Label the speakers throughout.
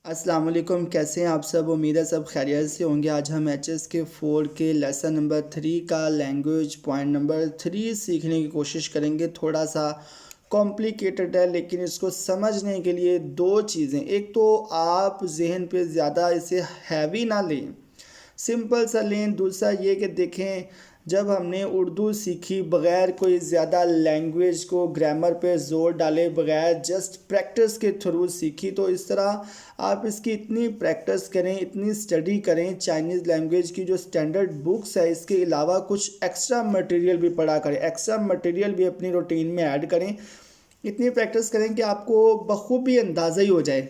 Speaker 1: अस्सलाम वालेकुम। कैसे हैं आप सब? उम्मीद है सब खैरियत से होंगे। आज हम एच के 4 के लेसन नंबर 3 का लैंग्वेज पॉइंट नंबर 3 सीखने की कोशिश करेंगे। थोड़ा सा कॉम्प्लिकेटेड है, लेकिन इसको समझने के लिए दो चीज़ें, एक तो आप जहन पे ज़्यादा इसे हैवी ना लें, सिंपल सा लें। दूसरा ये कि देखें, जब हमने उर्दू सीखी बग़ैर कोई ज़्यादा लैंग्वेज को ग्रामर पे ज़ोर डाले बग़ैर जस्ट प्रैक्टिस के थ्रू सीखी, तो इस तरह आप इसकी इतनी प्रैक्टिस करें, इतनी स्टडी करें चाइनीज़ लैंग्वेज की जो स्टैंडर्ड बुक्स है, इसके अलावा कुछ एक्स्ट्रा मटेरियल भी पढ़ा करें, एक्स्ट्रा मटेरियल भी अपनी रूटीन में ऐड करें। इतनी प्रैक्टिस करें कि आपको बखूबी अंदाज़ा ही हो जाए।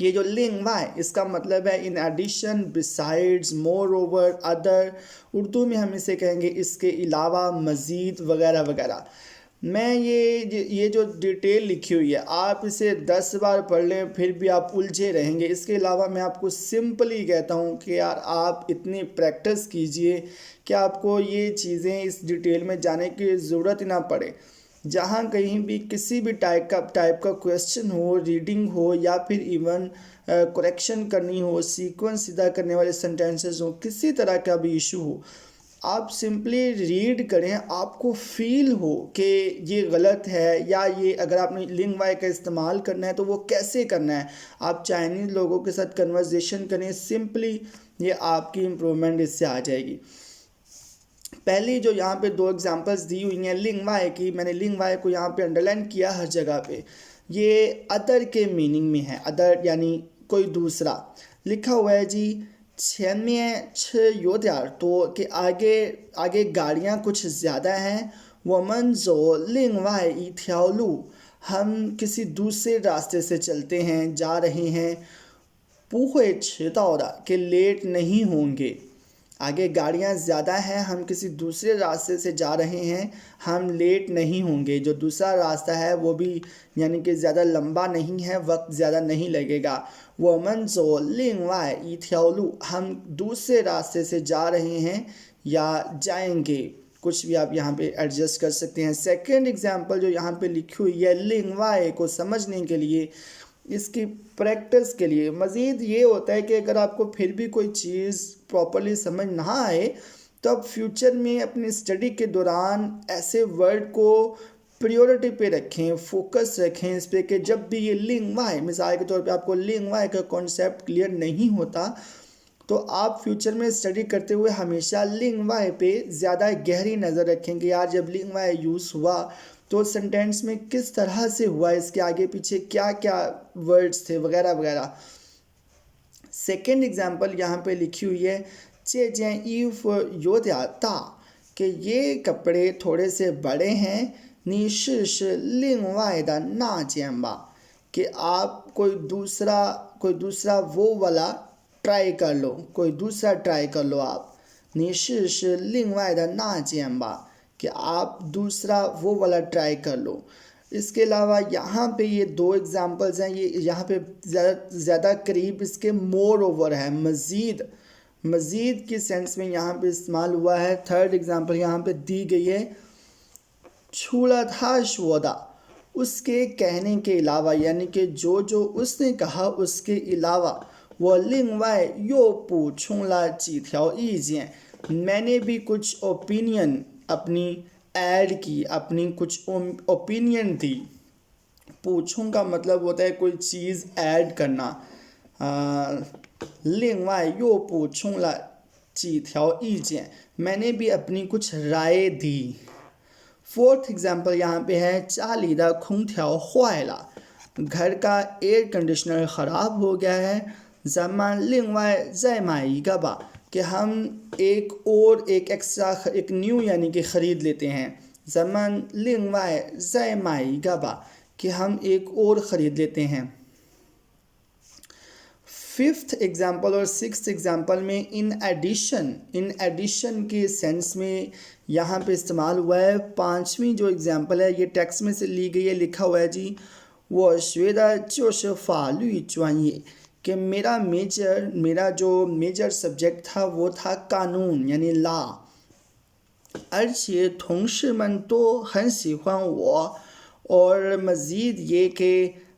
Speaker 1: ये जो लिंग वाई, इसका मतलब है in addition, besides, moreover, other. Urdu में हम इसे कहेंगे इसके अलावा, मज़ीद, वगैरह वगैरह। मैं ये जो डिटेल लिखी हुई है, आप इसे 10 बार पढ़ लें फिर भी आप उलझे रहेंगे। इसके अलावा मैं आपको सिंपली कहता हूँ कि यार आप इतनी प्रैक्टिस कीजिए कि आपको ये चीज़ें इस डिटेल में जाने की ज़रूरत ही ना पड़े। जहाँ कहीं भी किसी भी टाइप का क्वेश्चन हो, रीडिंग हो, या फिर इवन करेक्शन करनी हो, सीक्वेंस सीधा करने वाले सेंटेंसेस हो, किसी तरह का भी इशू हो, आप सिंपली रीड करें, आपको फील हो कि ये गलत है, या ये अगर आपने लिंग वाई का इस्तेमाल करना है तो वो कैसे करना है। आप चाइनीज़ लोगों के साथ कन्वर्सेशन करें, सिंपली ये आपकी इम्प्रूवमेंट इससे आ जाएगी। पहली जो यहाँ पे दो एग्जांपल्स दी हुई हैं लिंग वाई की, मैंने लिंग वाई को यहाँ पे अंडरलाइन किया हर जगह पे। ये अदर के मीनिंग में है, अदर यानी कोई दूसरा। लिखा हुआ है जी, 前面吃有点 तो कि आगे आगे गाड़ियाँ कुछ ज़्यादा हैं। 我们走另外一条路 हम किसी दूसरे रास्ते से चलते हैं, जा रहे हैं। 不会迟到的 कि लेट नहीं होंगे। आगे गाड़ियाँ ज़्यादा हैं, हम किसी दूसरे रास्ते से जा रहे हैं, हम लेट नहीं होंगे। जो दूसरा रास्ता है वो भी यानी कि ज़्यादा लंबा नहीं है, वक्त ज़्यादा नहीं लगेगा। 我们走另外一条路 हम दूसरे रास्ते से जा रहे हैं या जाएंगे, कुछ भी आप यहाँ पे एडजस्ट कर सकते हैं। सेकंड एग्जांपल जो यहाँ पे लिखी हुई है लिंग वाई को समझने के लिए, इसकी प्रैक्टिस के लिए मज़ीद ये होता है कि अगर आपको फिर भी कोई चीज़ प्रॉपरली समझ ना आए, तो आप फ्यूचर में अपनी स्टडी के दौरान ऐसे वर्ड को प्रायोरिटी पे रखें, फोकस रखें इस पे कि जब भी ये लिंग वाई, मिसाल के तौर पे आपको लिंग वाई का कॉन्सेप्ट क्लियर नहीं होता, तो आप फ्यूचर में स्टडी करते हुए हमेशा लिंग वाई पे ज़्यादा गहरी नज़र रखेंगे। यार जब लिंग वाई यूज़ हुआ तो सेंटेंस में किस तरह से हुआ, इसके आगे पीछे क्या क्या वर्ड्स थे, वगैरह वगैरह। सेकेंड एग्जाम्पल यहाँ पे लिखी हुई है 这件衣服有点大 कि ये कपड़े थोड़े से बड़े हैं। 你试试另外的那件吧 कि आप कोई दूसरा वो वाला ट्राई कर लो, कोई दूसरा ट्राई कर लो आप। 你试试另外的那件吧 कि आप दूसरा वो वाला ट्राई कर लो। इसके अलावा यहाँ पे ये दो एग्जांपल्स हैं, ये यहाँ पे ज़्यादा करीब इसके मोर ओवर है, मज़ीद, मज़ीद की सेंस में यहाँ पे इस्तेमाल हुआ है। थर्ड एग्जांपल यहाँ पे दी गई है 除了他说的 उसके कहने के अलावा, यानी कि जो जो उसने कहा उसके अलावा। 我另外又补充了几条意见 मैंने भी कुछ ओपिनियन अपनी ऐड की, अपनी कुछ ओपिनियन दी। पूछूं का मतलब होता है कोई चीज़ ऐड करना। 另外又补充了几条意见 मैंने भी अपनी कुछ राय दी। फोर्थ एग्जाम्पल यहाँ पे है 家里的空调坏了 घर का एयर कंडीशनर ख़राब हो गया है। 咱们另外再买一个吧 कि हम एक एक्स्ट्रा एक न्यू यानी कि ख़रीद लेते हैं। 咱们另外再买一个吧 कि हम एक और ख़रीद लेते हैं। फिफ्थ एग्जाम्पल और सिक्स्थ एग्जाम्पल में इन एडिशन के सेंस में यहाँ पे इस्तेमाल हुआ है। पांचवी जो एग्जाम्पल है ये टेक्स्ट में से ली गई है। लिखा हुआ है जी 我学的就是法律专业 कि मेरा जो मेजर सब्जेक्ट था वो था कानून यानी लॉ। 而且同事们都很喜欢我 और मज़ीद ये कि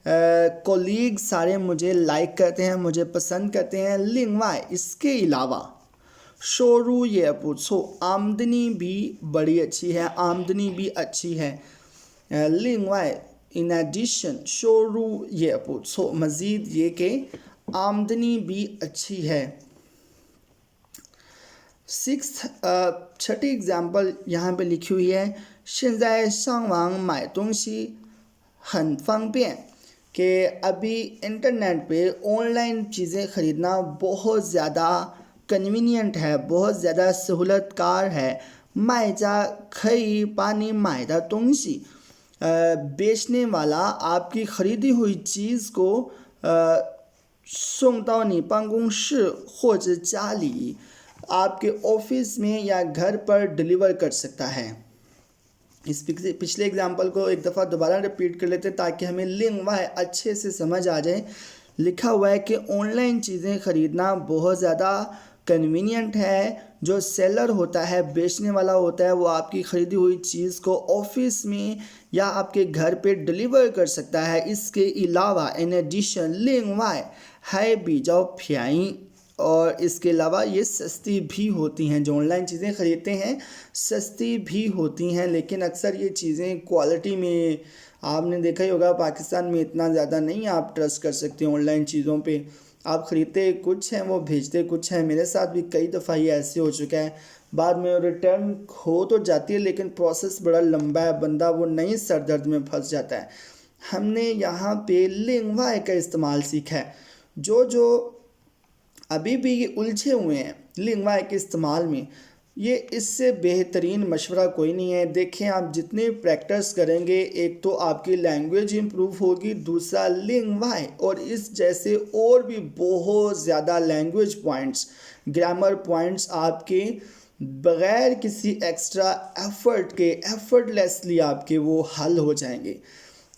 Speaker 1: कोलीग सारे मुझे लाइक करते हैं, मुझे पसंद करते हैं। लिंगवाई इसके अलावा, शोरू ये पूछो, आमदनी भी बड़ी अच्छी है, आमदनी भी अच्छी है। लिंगवाई इन एडिशन, शोरू ये पूछो, मज़ीद ये कि आमदनी भी अच्छी है। छठी एग्जाम्पल यहाँ पे लिखी हुई है, 现在上网买东西很方便, कि अभी इंटरनेट पे ऑनलाइन चीज़ें ख़रीदना बहुत ज़्यादा कन्वीनियंट है, बहुत ज़्यादा सहूलतकार है। 卖家可以把你买的东西, बेचने वाला आपकी ख़रीदी हुई चीज़ को 送到你办公室或者家里, आपके ऑफिस में या घर पर डिलीवर कर सकता है। इस पिछले एग्जाम्पल को एक दफ़ा दोबारा रिपीट कर लेते हैं ताकि हमें लिंगवाई अच्छे से समझ आ जाए। लिखा हुआ है कि ऑनलाइन चीज़ें ख़रीदना बहुत ज़्यादा कन्वीनियंट है। जो सेलर होता है, बेचने वाला होता है, वो आपकी ख़रीदी हुई चीज़ को ऑफिस में या आपके घर पे डिलीवर कर सकता है। इसके अलावा इन एडिशन लिंगवाई है भी जाओ फ्याई, और इसके अलावा ये सस्ती भी होती हैं। जो ऑनलाइन चीज़ें ख़रीदते हैं सस्ती भी होती हैं, लेकिन अक्सर ये चीज़ें क्वालिटी में आपने देखा ही होगा पाकिस्तान में इतना ज़्यादा नहीं आप ट्रस्ट कर सकते हैं ऑनलाइन चीज़ों पे। आप ख़रीदते कुछ हैं, वो भेजते कुछ हैं। मेरे साथ भी कई दफ़ा ये ऐसे हो चुका है। बाद में रिटर्न हो तो जाती है, लेकिन प्रोसेस बड़ा लंबा है, बंदा वो नई सर दर्द में फंस जाता है। हमने यहाँ पे लिंगवाई का इस्तेमाल सीखा है। जो अभी भी ये उलझे हुए हैं लिंगवाई के इस्तेमाल में, ये इससे बेहतरीन मशवरा कोई नहीं है। देखें, आप जितने प्रैक्टिस करेंगे, एक तो आपकी लैंग्वेज इम्प्रूव होगी, दूसरा लिंगवाई और इस जैसे और भी बहुत ज़्यादा लैंग्वेज पॉइंट्स, ग्रामर पॉइंट्स आपके बग़ैर किसी एक्स्ट्रा एफर्ट के एफर्टलेसली आपके वो हल हो जाएंगे।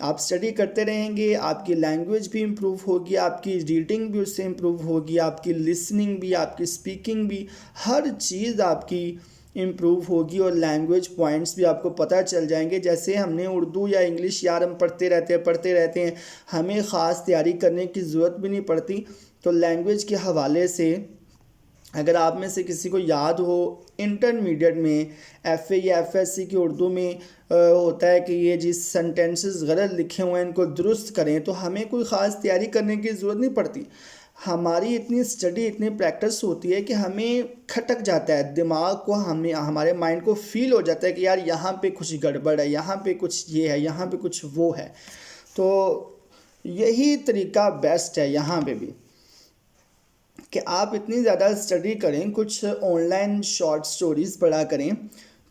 Speaker 1: आप स्टडी करते रहेंगे, आपकी लैंग्वेज भी इम्प्रूव होगी, आपकी रीडिंग भी उससे इम्प्रूव होगी, आपकी लिसनिंग भी, आपकी स्पीकिंग भी, हर चीज़ आपकी इम्प्रूव होगी और लैंग्वेज पॉइंट्स भी आपको पता चल जाएंगे। जैसे हमने उर्दू या इंग्लिश यार हम पढ़ते रहते हैं, हमें ख़ास तैयारी करने की ज़रूरत भी नहीं पड़ती। तो लैंग्वेज के हवाले से अगर आप में से किसी को याद हो, इंटरमीडिएट में FA या FSC की उर्दू में होता है कि ये जिस सेंटेंसेस गलत लिखे हुए हैं इनको दुरुस्त करें, तो हमें कोई ख़ास तैयारी करने की ज़रूरत नहीं पड़ती। हमारी इतनी स्टडी, इतनी प्रैक्टिस होती है कि हमें खटक जाता है दिमाग को, हमें हमारे माइंड को फील हो जाता है कि यार यहाँ पे कुछ गड़बड़ है, यहाँ पे कुछ ये है, यहाँ पे कुछ वो है। तो यही तरीका बेस्ट है यहाँ पे भी कि आप इतनी ज़्यादा स्टडी करें, कुछ ऑनलाइन शॉर्ट स्टोरीज़ पढ़ा करें,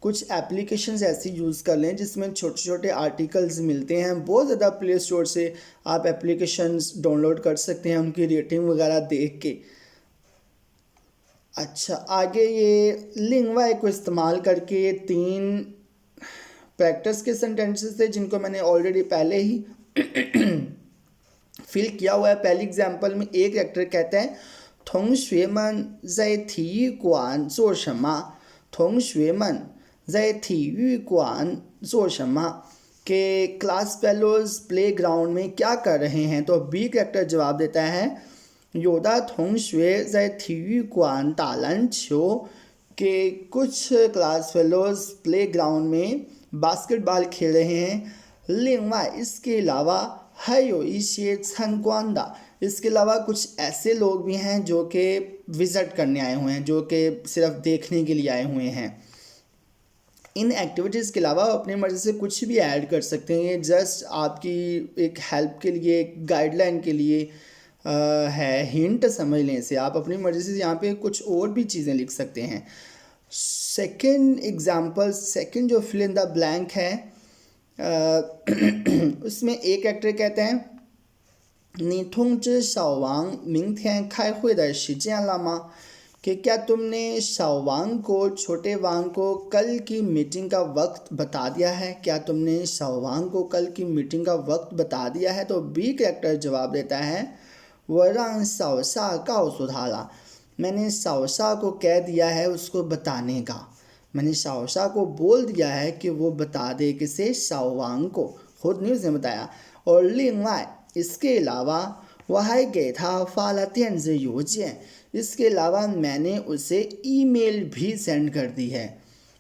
Speaker 1: कुछ एप्लीकेशंस ऐसी यूज़ कर लें जिसमें छोटे छोटे आर्टिकल्स मिलते हैं। बहुत ज़्यादा प्ले स्टोर से आप एप्लीकेशंस डाउनलोड कर सकते हैं उनकी रेटिंग वगैरह देख के। अच्छा, आगे ये लिंगवाई को इस्तेमाल करके 3 प्रैक्टिस के सेंटेंसेस थे जिनको मैंने ऑलरेडी पहले ही फिल किया हुआ है। पहली एग्जाम्पल में एक एक्टर कहता है 同学们在体育馆做什么？同学们在体育馆做什么？कि क्लास फेलोज प्ले ग्राउंड में क्या कर रहे हैं? तो बी कैरेक्टर जवाब देता है 有的同学在体育馆打篮球 कि कुछ क्लास फेलोज प्ले ग्राउंड में बास्केटबॉल खेल रहे हैं। लिंगवाई इसके अलावा 还有一些参观的 इसके अलावा कुछ ऐसे लोग भी हैं जो कि विज़िट करने आए हुए हैं, जो कि सिर्फ देखने के लिए आए हुए हैं। इन एक्टिविटीज़ के अलावा अपनी मर्ज़ी से कुछ भी ऐड कर सकते हैं। ये जस्ट आपकी एक हेल्प के लिए, एक गाइडलाइन के लिए है, हिंट समझ लें इसे। आप अपनी मर्ज़ी से यहाँ पे कुछ और भी चीज़ें लिख सकते हैं। सेकंड एग्जांपल, सेकंड जो फिल इन द ब्लैंक है उसमें एक एक्टर कहते हैं 你通知小王明天开会的时间了吗? कि क्या तुमने शाओवांग को, छोटे वांग को कल की मीटिंग का वक्त बता दिया है? क्या तुमने शाओवांग को कल की मीटिंग का वक्त बता दिया है? तो बी कैरेक्टर जवाब देता है 我让小夏告诉他了 मैंने शाओशा को कह दिया है उसको बताने का। मैंने शाओशा को बोल दिया है कि वो बता दे किसे? शाओवांग को, खुद नहीं उसने बताया। और लिंगवाई इसके अलावा 我还给他发了电子邮件 इसके अलावा मैंने उसे ईमेल भी सेंड कर दी है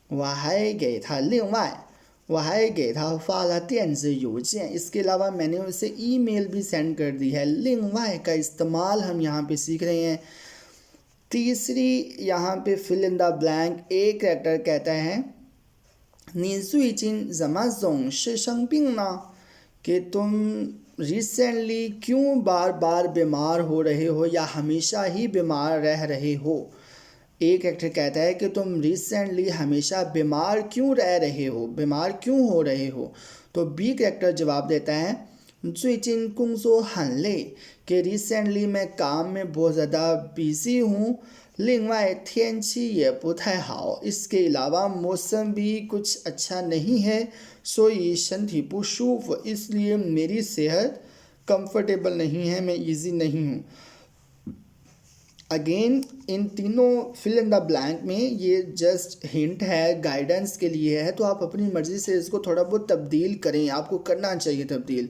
Speaker 1: 我还给他另外我还给他发了电子邮件 इसके अलावा मैंने उसे ईमेल भी सेंड कर दी है 另外 का इस्तेमाल हम यहाँ पे सीख रहे हैं। तीसरी यहाँ पे फिल इन द ब्लैंक एक कैरेक्टर कहता है 你最近怎么总是生病呢 कि तुम रिसेंटली क्यों बार बार बीमार हो रहे हो या हमेशा ही बीमार रह रहे हो। एक एक्टर कहता है कि तुम रिसेंटली हमेशा बीमार क्यों रह रहे हो, बीमार क्यों हो रहे हो। तो बी कैरेक्टर जवाब देता है 最近工作很累 कि रिसेंटली मैं काम में बहुत ज़्यादा बिजी हूँ। 另外天气也不太好 इसके अलावा मौसम भी कुछ अच्छा नहीं है। 所以身体不舒服 इसलिए मेरी सेहत कंफर्टेबल नहीं है, मैं इजी नहीं हूँ। अगेन इन तीनों फिल इन द ब्लैंक में ये जस्ट हिंट है, गाइडेंस के लिए है, तो आप अपनी मर्ज़ी से इसको थोड़ा बहुत तब्दील करें, आपको करना चाहिए तब्दील।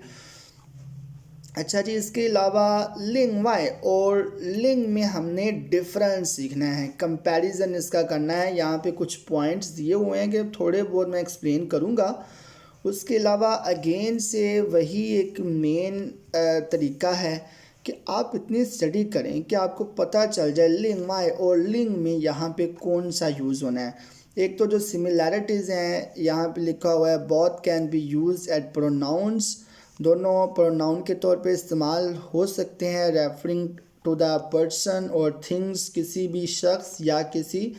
Speaker 1: अच्छा जी, इसके अलावा लिंग वाई और लिंग में हमने डिफरेंस सीखना है, कंपैरिजन इसका करना है। यहाँ पे कुछ पॉइंट्स दिए हुए हैं कि थोड़े बहुत मैं एक्सप्लेन करूँगा। उसके अलावा अगेन से वही एक मेन तरीका है कि आप इतनी स्टडी करें कि आपको पता चल जाए लिंग वाई और लिंग में यहाँ पे कौन सा यूज़ होना है। एक तो जो सिमिलैरिटीज़ हैं यहाँ पे लिखा हुआ है both can be use at pronouns, दोनों प्रोनाउन के तौर पे इस्तेमाल हो सकते हैं रेफरिंग टू द पर्सन और थिंग्स, किसी भी शख्स या किसी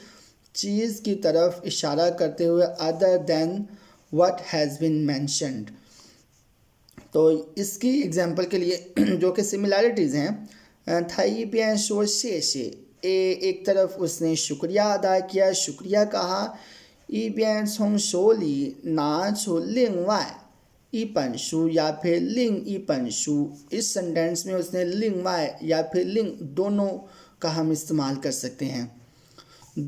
Speaker 1: चीज़ की तरफ इशारा करते हुए other than what has been mentioned. तो इसकी एग्जांपल के लिए जो कि सिमिलैरिटीज़ हैं, थाई पियान शो शे एक तरफ उसने शुक्रिया अदा किया, शुक्रिया कहा। ई बियान सोंग शोली ना छो लिंग वाई ई पंशु या फिर लिंग ई पंशु, इस सेंटेंस में उसने लिंग वाई या फिर लिंग दोनों का हम इस्तेमाल कर सकते हैं।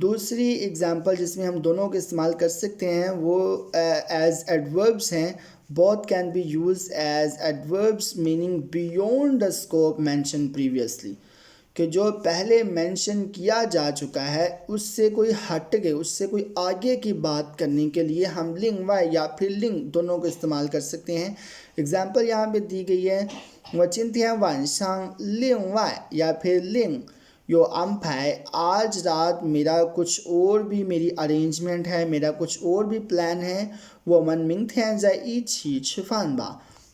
Speaker 1: दूसरी एग्जांपल जिसमें हम दोनों का इस्तेमाल कर सकते हैं वो एज एडवर्ब्स हैं। Both can be use as adverbs meaning beyond the scope mention previously, कि जो पहले मेंशन किया जा चुका है उससे कोई हट गए, उससे कोई आगे की बात करने के लिए हम लिंग वाई या फिर लिंग दोनों को इस्तेमाल कर सकते हैं। एग्जांपल यहाँ पे दी गई है 我今天晚上另外 या फिर लिंग यो अंपाई, आज रात मेरा कुछ और भी मेरी अरेंजमेंट है, मेरा कुछ और भी प्लान है। वो मन मिंग थे जाए ई छी छिफान बा,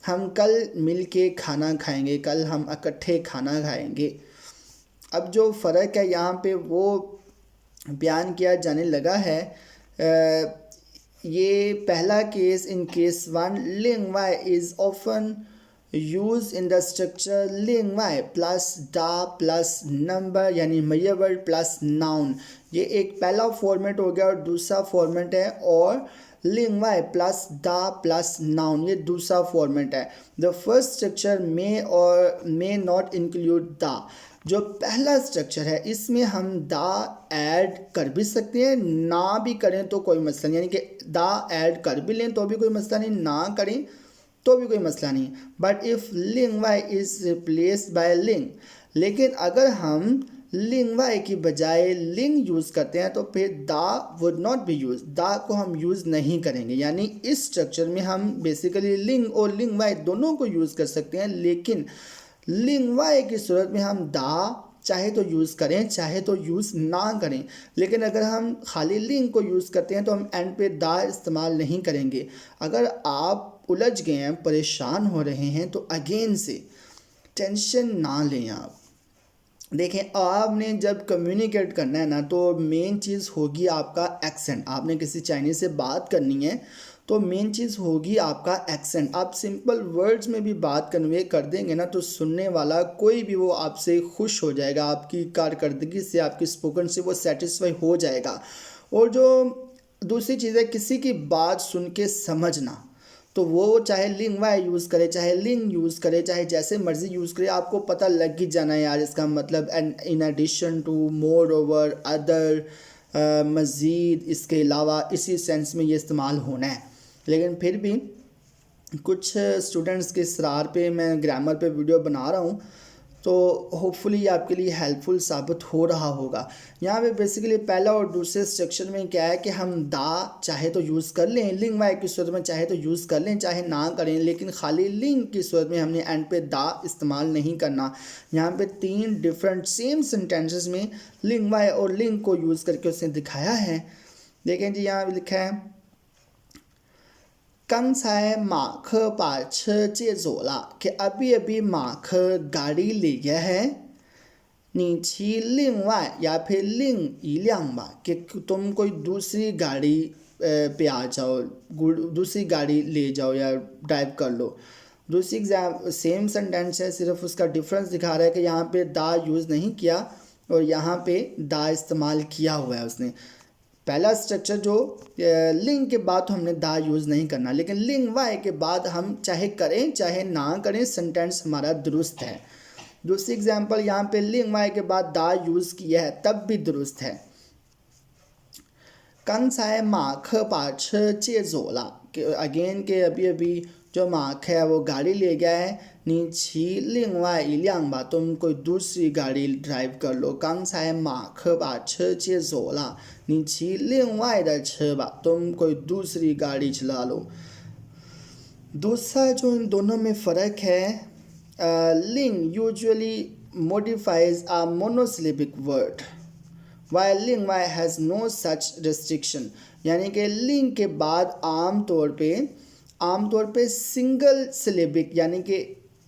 Speaker 1: हम कल मिल के खाना खाएंगे, कल हम इकट्ठे खाना खाएंगे। अब जो फ़र्क है यहाँ पे वो बयान किया जाने लगा है। ये पहला केस, इन केस वन लिंग वाई is often use in the structure लिंग वाई प्लस दा प्लस नंबर यानी मयर वर्ड प्लस नाउन, ये एक पहला फॉर्मेट हो गया। और दूसरा फॉर्मेट है और लिंग वाई प्लस दा प्लस नाउन, ये दूसरा फॉर्मेट है। द फर्स्ट स्ट्रक्चर मे और मे नॉट इंक्लूड दा, जो पहला स्ट्रक्चर है इसमें हम दा ऐड कर भी सकते हैं, ना भी करें तो कोई मसला नहीं, यानी कि दा ऐड कर भी लें तो भी कोई मसला नहीं, ना करें तो भी कोई मसला नहीं। बट इफ़ लिंग वाई इज़ रिप्लेस्ड बाय लिंग, लेकिन अगर हम लिंग वाई की बजाय लिंग यूज़ करते हैं तो फिर दा वुड नॉट बी यूज, दा को हम यूज़ नहीं करेंगे। यानी इस स्ट्रक्चर में हम बेसिकली लिंग और लिंग वाई दोनों को यूज़ कर सकते हैं, लेकिन लिंग वाई की सूरत में हम दा चाहे तो यूज़ करें चाहे तो यूज़ ना करें। लेकिन अगर हम खाली लिंग को यूज़ करते हैं तो हम एंड पे दा इस्तेमाल नहीं करेंगे। अगर आप उलझ गए हैं, परेशान हो रहे हैं तो अगेन से टेंशन ना लें। आप देखें, आपने जब कम्युनिकेट करना है ना तो मेन चीज़ होगी आपका एक्सेंट। आपने किसी चाइनीज़ से बात करनी है तो मेन चीज़ होगी आपका एक्सेंट। आप सिंपल वर्ड्स में भी बात कन्वे कर देंगे ना तो सुनने वाला कोई भी वो आपसे खुश हो जाएगा, आपकी कारकर्दगी से, आपकी स्पोकन से वो सेटिस्फाई हो जाएगा। और जो दूसरी चीज़ है किसी की बात सुन के समझना, तो वो चाहे लिंग वाई यूज़ करे चाहे लिंग यूज़ करे चाहे जैसे मर्ज़ी यूज़ करे, आपको पता लग ही जाना है यार इसका मतलब in addition to, moreover, other, मज़ीद, इसके अलावा, इसी सेंस में ये इस्तेमाल होना है। लेकिन फिर भी कुछ स्टूडेंट्स के इसरार पे मैं ग्रामर पे वीडियो बना रहा हूँ, तो होपफुली ये आपके लिए हेल्पफुल साबित हो रहा होगा। यहाँ पे बेसिकली पहला और दूसरे सेक्शन में क्या है कि हम दा चाहे तो यूज़ कर लें, लिंग वाई की सूरत में चाहे तो यूज़ कर लें चाहे ना करें, लेकिन खाली लिंग की सूरत में हमने एंड पे दा इस्तेमाल नहीं करना। यहाँ पे 3 डिफरेंट सेम सेंटेंसेस में लिंग वाई और लिंग को यूज़ करके उसने दिखाया है। देखें जी, यहाँ लिखा है 刚才马克把车借走了 कि अभी अभी माख गाड़ी ले गया है। 你骑另外 या फिर 另一辆吧 कि तुम कोई दूसरी गाड़ी पे आ जाओ, दूसरी गाड़ी ले जाओ या ड्राइव कर लो। दूसरी एग्जाम सेम सेंटेंस है, सिर्फ उसका डिफरेंस दिखा रहा है कि यहाँ पे दा यूज़ नहीं किया और यहाँ पे दा इस्तेमाल किया हुआ है उसने। पहला स्ट्रक्चर जो लिंग के बाद तो हमने दा यूज़ नहीं करना, लेकिन लिंग वाई के बाद हम चाहे करें चाहे ना करें सेंटेंस हमारा दुरुस्त है। दूसरी एग्जांपल यहाँ पे लिंग वाई के बाद दा यूज़ किया है तब भी दुरुस्त है। 刚才马克把车借走了 अगेन के अभी अभी जो मार्क है वो गाड़ी ले गया है। 你骑另外一辆吧 तुम कोई दूसरी गाड़ी ड्राइव कर लो। 刚才马克把车借走了 你骑另外的车吧 तुम कोई दूसरी गाड़ी चला लो। दूसरा जो इन दोनों में फ़र्क है, लिंग usually modifies a monosyllabic word while ling y has no such restriction, यानी कि लिंग के बाद आम तौर पे सिंगल सिलेबिक, यानी कि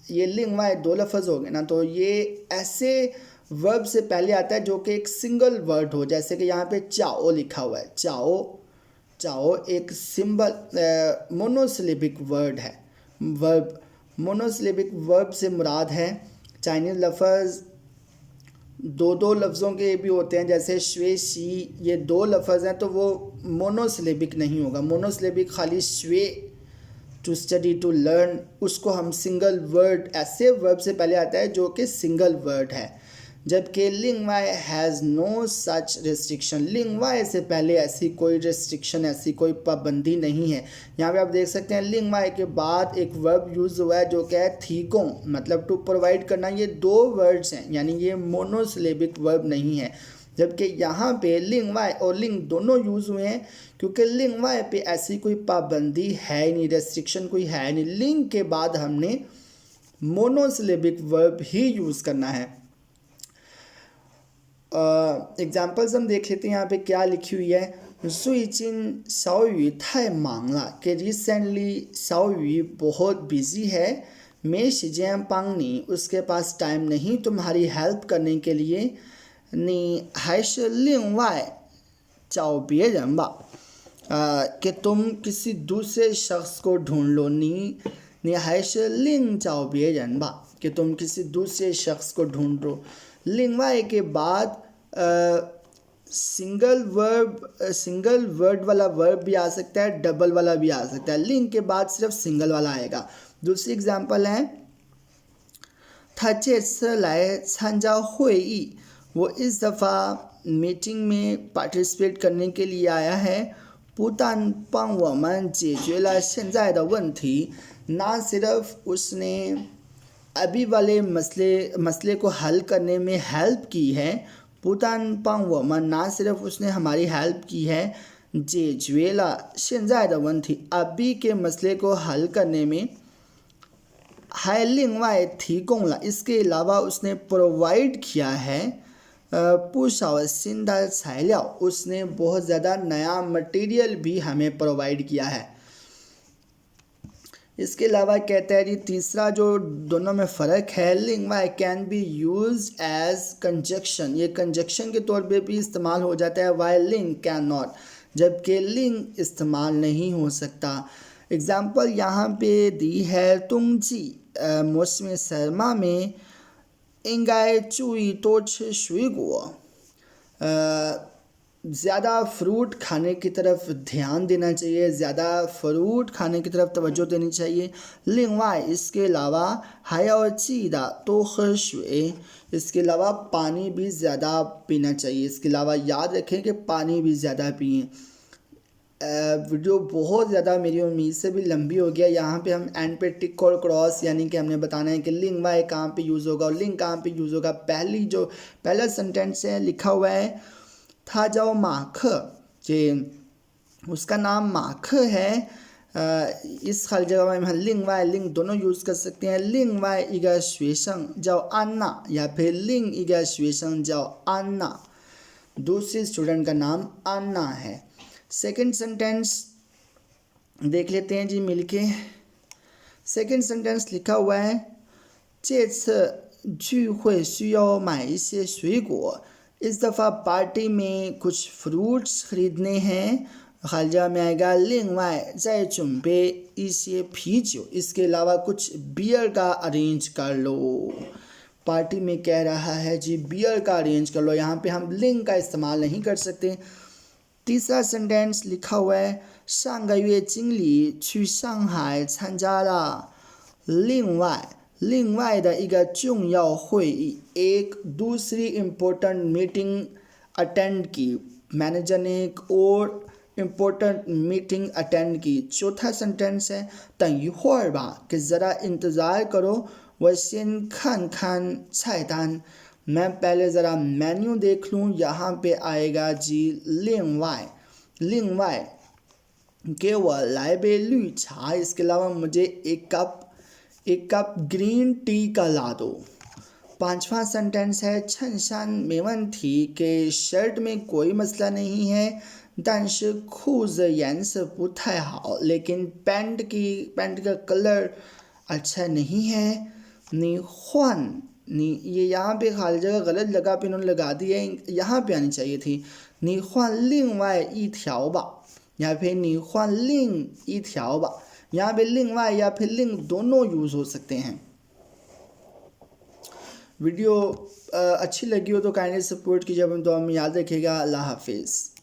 Speaker 1: ये लिंग वाई 2 लफ्ज़ हो गए ना, तो ये ऐसे वर्ब से पहले आता है जो कि एक सिंगल वर्ड हो। जैसे कि यहाँ पे चाओ लिखा हुआ है, चाओ एक सिंबल मोनोसिलेबिक वर्ड है। वर्ब मोनोसिलेबिक वर्ब से मुराद है चाइनीज़ लफ्ज़ 2 लफ्ज़ों के भी होते हैं, जैसे श्वे शी, ये 2 लफ्ज़ हैं तो वो मोनोसिलेबिक नहीं होगा। मोनोसिलेबिक खाली श्वे टू स्टडी टू लर्न, उसको हम सिंगल वर्ड, ऐसे वर्ब से पहले आता है जो कि सिंगल वर्ड है। जबकि लिंग वाई हैज़ नो सच रिस्ट्रिक्शन, लिंग वाई से पहले ऐसी कोई रिस्ट्रिक्शन, ऐसी कोई पाबंदी नहीं है। यहाँ पे आप देख सकते हैं लिंग वाई के बाद एक वर्ब यूज़ हुआ है जो क्या है थीकों, मतलब टू प्रोवाइड करना। ये 2 वर्ड्स हैं, यानी ये मोनोसिलेबिक वर्ब नहीं है। जबकि यहाँ पे लिंग वाई और लिंग दोनों यूज़ हुए हैं क्योंकि लिंग वाई पे ऐसी कोई पाबंदी है नहीं, रेस्ट्रिक्शन कोई है नहीं। लिंग के बाद हमने मोनोसिलेबिक वर्ब ही यूज़ करना है। एग्जाम्पल्स हम देख लेते हैं। यहाँ पे क्या लिखी हुई है, 最近小雨太忙了 कि रिसेंटली 小雨 बहुत बिजी है। मैं 时间帮你 उसके पास टाइम नहीं तुम्हारी हेल्प करने के लिए। 你还是另外找别人吧 कि तुम किसी दूसरे शख्स को ढूंढ लो। 你还是另找别人吧 कि तुम किसी दूसरे शख्स को ढूंढ लो। लिंग वाई के बाद सिंगल वर्ड वाला वर्ब भी आ सकता है, डबल वाला भी आ सकता है। लिंग के बाद सिर्फ सिंगल वाला आएगा। दूसरी एग्जांपल है 他这次来参加会议 वो इस दफ़ा मीटिंग में पार्टिसिपेट करने के लिए आया है। 不但帮我们解决了现在的问题 ना सिर्फ उसने अभी वाले मसले को हल करने में हेल्प की है। 不但帮我们 ना सिर्फ उसने हमारी हेल्प की है 解决了现在的问题 अभी के मसले को हल करने में। 还另外提供了 इसके अलावा उसने प्रोवाइड किया है 不少新的材料 उसने बहुत ज़्यादा नया मटेरियल भी हमें प्रोवाइड किया है। इसके अलावा कहता है जी तीसरा जो दोनों में फ़र्क है, लिंग वाई can be use as conjunction, ये कंजक्शन के तौर पे भी इस्तेमाल हो जाता है। वाई लिंग कैन नॉट, जबकि लिंग इस्तेमाल नहीं हो सकता। एग्ज़ाम्पल यहाँ पे दी है 冬季 मौसम सरमा में 应该注意多吃水果 ज़्यादा फ्रूट खाने की तरफ ध्यान देना चाहिए, ज़्यादा फ्रूट खाने की तरफ तवज्जो देनी चाहिए। लिंग वाई इसके अलावा हाया और चीदा तो खुशवे, इसके अलावा पानी भी ज़्यादा पीना चाहिए। इसके अलावा याद रखें कि पानी भी ज़्यादा पिएं। वीडियो बहुत ज़्यादा मेरी उम्मीद से भी लंबी हो गया। यहाँ पे हम एंड पे टिक और क्रॉस यानी कि हमने बताना है कि लिंग वाई कहाँ पे यूज़ होगा और लिंग कहाँ पे यूज़ होगा। पहला सेंटेंस है लिखा हुआ है था जाओ माख, जे उसका नाम माख है। इस खाली जगह में हम लिंग वाई लिंग दोनों यूज़ कर सकते हैं। लिंग वाई इगा श्वेशंग जाओ अन्ना या फिर लिंग इगा श्वेशंग जाओ अन्ना, दूसरी स्टूडेंट का नाम अन्ना है। सेकंड सेंटेंस देख लेते हैं जी मिलके। सेकंड सेंटेंस लिखा हुआ है 这次聚会需要买一些水果， इस दफ़ा पार्टी में कुछ फ्रूट्स खरीदने हैं। खालजा में आएगा लिंग वाई ज़ाय चुम्बे इसे पीजो, इसके अलावा कुछ बियर का अरेंज कर लो। पार्टी में कह रहा है जी बियर का अरेंज कर लो, यहाँ पे हम लिंग का इस्तेमाल नहीं कर सकते। तीसरा सेंटेंस लिखा हुआ है 上个月经理去上海参加了另外的一个重要会议, एक दूसरी इम्पोर्टेंट मीटिंग अटेंड की। मैनेजर ने एक और इम्पोर्टेंट मीटिंग अटेंड की। चौथा सेंटेंस है 等一会儿吧, कि ज़रा इंतज़ार करो। 我先看看菜单, मैं पहले ज़रा मेन्यू देख लूँ। यहाँ पे आएगा जी लिंग वाई के वह लाई बे लू छा, इसके अलावा मुझे एक कप ग्रीन टी का ला दो। पांचवा सेंटेंस है 衬衫没问题, के शर्ट में कोई मसला नहीं है, 但是裤子颜色不太好, लेकिन पैंट का कलर अच्छा नहीं है। ये यहाँ पे खाली जगह गलत लगा पे इन्होंने लगा दी है, यहाँ पे आनी चाहिए थी। 你换另外一条吧, या फिर 你换另一条吧, यहाँ पे लिंग वाई या फिर लिंग दोनों यूज़ हो सकते हैं। वीडियो अच्छी लगी हो तो काइंडली सपोर्ट कीजिए, दुआ में याद रखिएगा। अल्लाह हाफिज़।